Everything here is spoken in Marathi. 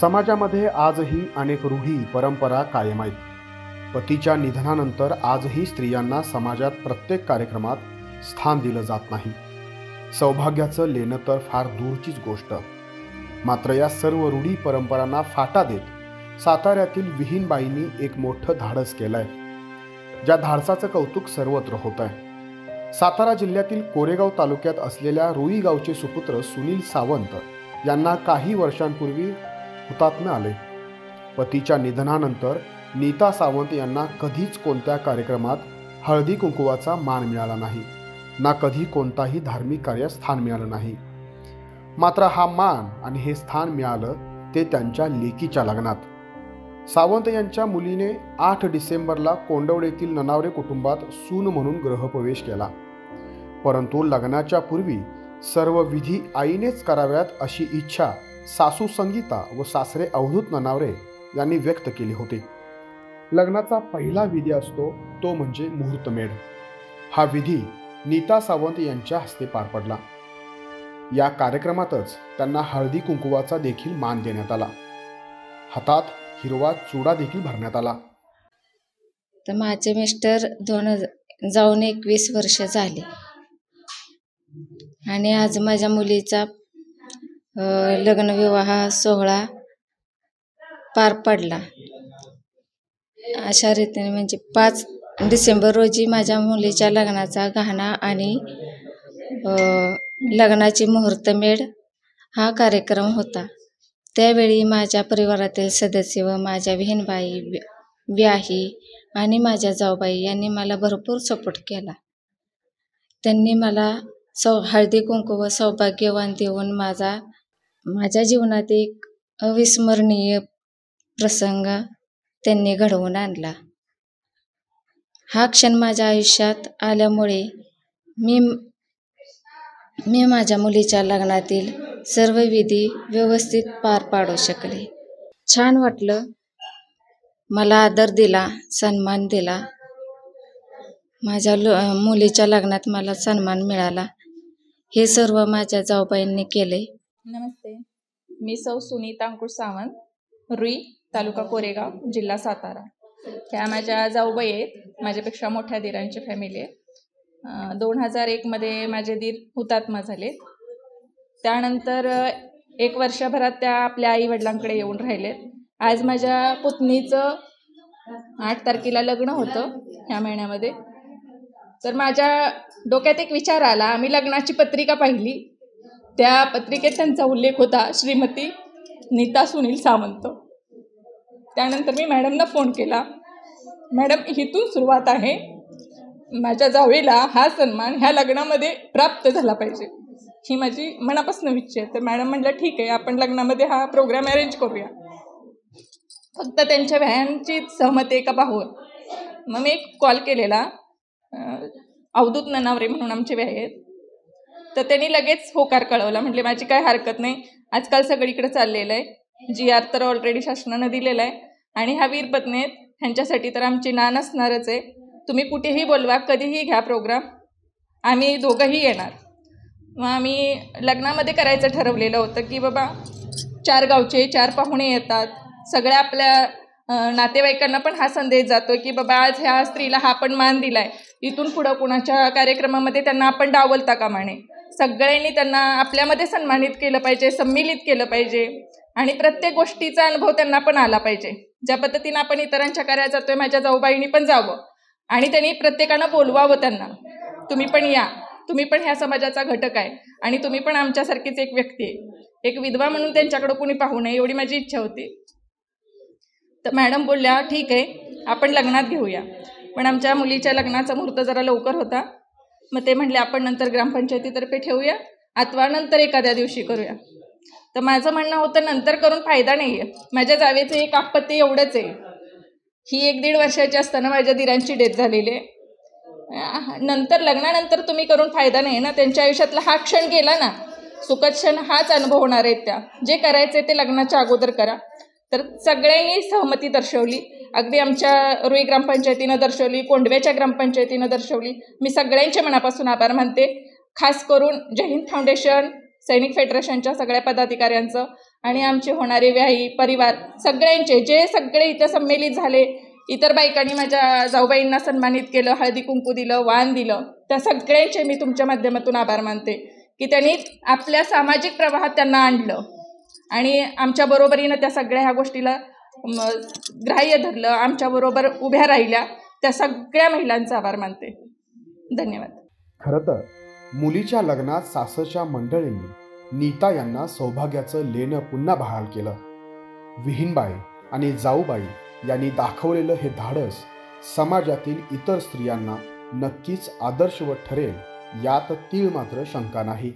समाजामध्ये आजही अनेक रूढी परंपरा कायम आहेत. पतीच्या निधनानंतर आजही स्त्रियांना समाजात प्रत्येक कार्यक्रमात स्थान दिलं जात नाही. सौभाग्याचं लेणं तर फार दूरचीच गोष्ट. मात्र या सर्व रूढी परंपरांना फाटा देत साताऱ्यातील विहीनबाईंनी एक मोठं धाडस केलंय, ज्या धाडसाचं कौतुक सर्वत्र होत आहे. सातारा जिल्ह्यातील कोरेगाव तालुक्यात असलेल्या रुई गावचे सुपुत्र सुनील सावंत यांना काही वर्षांपूर्वी हुतात्म्य आले. पतीच्या निधनानंतर नीता सावंत यांना कधीच कोणत्या कार्यक्रमात हळदी कुंकवाचा मान मिळाला नाही, ना कधी कोणताही धार्मिक कार्यात स्थान मिळालं नाही. मात्र हा मान आणि हे स्थान मिळालं ते त्यांच्या लेकीच्या लग्नात. सावंत यांच्या मुलीने 8 डिसेंबरला कोंडवडेतील ननावरे कुटुंबात सून म्हणून गृहप्रवेश केला. परंतु लग्नाच्या पूर्वी सर्व विधी आईनेच कराव्यात अशी इच्छा सासू संगीता व सासरे अवधूत ननावरे यांनी व्यक्त केली होती. लग्नाचा पहिला विधी असतो तो म्हणजे मुहूर्तमेढ. हा विधी नीता सावंत यांच्या हस्ते पार पडला. या कार्यक्रमातच त्यांना हळदी कुंकवाचा देखील मान देण्यात आला. हातात हिरवा चुडा देखील भरण्यात आला. तर माझे मिस्टर जाऊन 21 वर्ष झाले आणि आज माझ्या मुलीचा लग्न विवाह सोहळा पार पडला. अशा रीतीने म्हणजे 5 डिसेंबर रोजी माझ्या मुलीच्या लग्नाचा गहना आणि लग्नाची मुहूर्तमेढ हा कार्यक्रम होता. त्यावेळी माझ्या परिवारातील सदस्य व माझ्या बहीणबाई, व्याही आणि माझ्या जाऊबाई यांनी मला भरपूर सपोर्ट केला. त्यांनी मला हळदी कुंकू व सौभाग्यवान देऊन माझ्या जीवनात एक अविस्मरणीय प्रसंग त्यांनी घडवून आणला. हा क्षण माझ्या आयुष्यात आल्यामुळे मी माझ्या मुलीच्या लग्नातील सर्व विधी व्यवस्थित पार पाडू शकले. छान वाटलं. मला आदर दिला, सन्मान दिला. माझ्या मुलीच्या लग्नात मला सन्मान मिळाला. हे सर्व माझ्या जाऊबाईंनी केले. नमस्ते, मी सौ सुनीता अंकुश सावंत, रुई, तालुका कोरेगाव, जिल्हा सातारा. ह्या माझ्या जाऊबाई आहेत. माझ्यापेक्षा मोठ्या दिरांची फॅमिली आहे. 2001 मध्ये माझे दीर हुतात्मा झाले. त्यानंतर 1 वर्षभरात त्या आपल्या आई वडिलांकडे येऊन राहिलेत. आज माझ्या पुतणीचं 8 तारखेला लग्न होतं ह्या महिन्यामध्ये. तर माझ्या डोक्यात एक विचार आला. आम्ही लग्नाची पत्रिका पाहिली. त्या पत्रिकेत त्यांचा उल्लेख होता श्रीमती नीता सुनील सावंत. त्यानंतर मी मॅडमना फोन केला. मॅडम, इथून सुरुवात आहे. माझ्या जावेला हा सन्मान ह्या लग्नामध्ये प्राप्त झाला पाहिजे, ही माझी मनापासून इच्छा आहे. तर मॅडम म्हटलं ठीक आहे, आपण लग्नामध्ये हा प्रोग्राम अरेंज करूया. फक्त त्यांच्या व्यायांची सहमती आहे का पाहून. मग मी एक कॉल केलेला. अवधूत ननावरे म्हणून आमचे व्याय आहेत. तर त्यांनी लगेच होकार कळवला. म्हटले माझी काय हरकत नाही. आजकाल सगळीकडे चाललेलं आहे. GR तर ऑलरेडी शासनानं दिलेला आहे आणि ह्या वीरपत्नी आहेत, ह्यांच्यासाठी तर आमची नान असणारच आहे. तुम्ही कुठेही बोलवा, कधीही घ्या प्रोग्राम, आम्ही दोघंही येणार. मग आम्ही लग्नामध्ये करायचं ठरवलेलं होतं की बाबा 4 गावचे 4 पाहुणे येतात. सगळ्या आपल्या नातेवाईकांना पण हा संदेश जातो की बाबा आज ह्या स्त्रीला हा पण मान दिला आहे. इथून पुढं कुणाच्या कार्यक्रमामध्ये त्यांना आपण डावलता कामा नये. सगळ्यांनी त्यांना आपल्यामध्ये सन्मानित केलं पाहिजे, सम्मिलित केलं पाहिजे आणि प्रत्येक गोष्टीचा अनुभव त्यांना पण आला पाहिजे. ज्या पद्धतीनं आपण इतरांच्या कार्यात जातोय, माझ्या जाऊबाईंनी पण जावं आणि त्यांनी प्रत्येकानं बोलवावं त्यांना. तुम्ही पण या, तुम्ही पण ह्या समाजाचा घटक आहे आणि तुम्ही पण आमच्यासारखीच एक व्यक्ती आहे. एक विधवा म्हणून त्यांच्याकडे कोणी पाहू नये एवढी माझी इच्छा होती. तर मॅडम बोलल्या ठीक आहे, आपण लग्नात घेऊया. पण आमच्या मुलीच्या लग्नाचा मुहूर्त जरा लवकर होता. मग ते म्हणले आपण नंतर ग्रामपंचायतीतर्फे ठेवूया अथवा नंतर एखाद्या दिवशी करूया. तर माझं म्हणणं होतं नंतर करून फायदा नाही आहे. माझ्या जावेचं एक आपत्ती एवढंच आहे, ही 1-1.5 वर्षाची असताना माझ्या दिरांची डेथ झालेली आहे. नंतर लग्नानंतर तुम्ही करून फायदा नाही ना. त्यांच्या आयुष्यातला हा क्षण गेला ना, सुखद क्षण हाच अनुभव होणार आहेत. त्या जे करायचे ते लग्नाच्या अगोदर करा. तर सगळ्यांनी सहमती दर्शवली. अगदी आमच्या रुई ग्रामपंचायतीनं दर्शवली, कोंडव्याच्या ग्रामपंचायतीनं दर्शवली. मी सगळ्यांच्या मनापासून आभार मानते. खास करून जय हिंद फाउंडेशन, सैनिक फेडरेशनच्या सगळ्या पदाधिकाऱ्यांचं आणि आमचे होणारे व्याही परिवार सगळ्यांचे, जे सगळे इथं संमेलित झाले, इतर बायकांनी माझ्या जाऊबाईंना सन्मानित केलं, हळदी कुंकू दिलं, वाण दिलं, त्या सगळ्यांचे मी तुमच्या माध्यमातून आभार मानते की त्यांनी आपल्या सामाजिक प्रवाहात त्यांना आणलं आणि आमच्या बरोबरीनं त्या सगळ्या ह्या गोष्टीला ग्राह्य धरलं, आमच्याबरोबर उभ्या राहिल्या. त्या सगळ्या महिलांचा आभार मानते. धन्यवाद. खरं तर मुलीच्या लग्नात सासरच्या मंडळींनी नीता यांना सौभाग्याचं लेणं पुन्हा बहाल केलं. विहीनबाई आणि जाऊबाई यांनी दाखवलेलं हे धाडस समाजातील इतर स्त्रियांना नक्कीच आदर्शवत ठरेल, यात तीळ मात्र शंका नाही.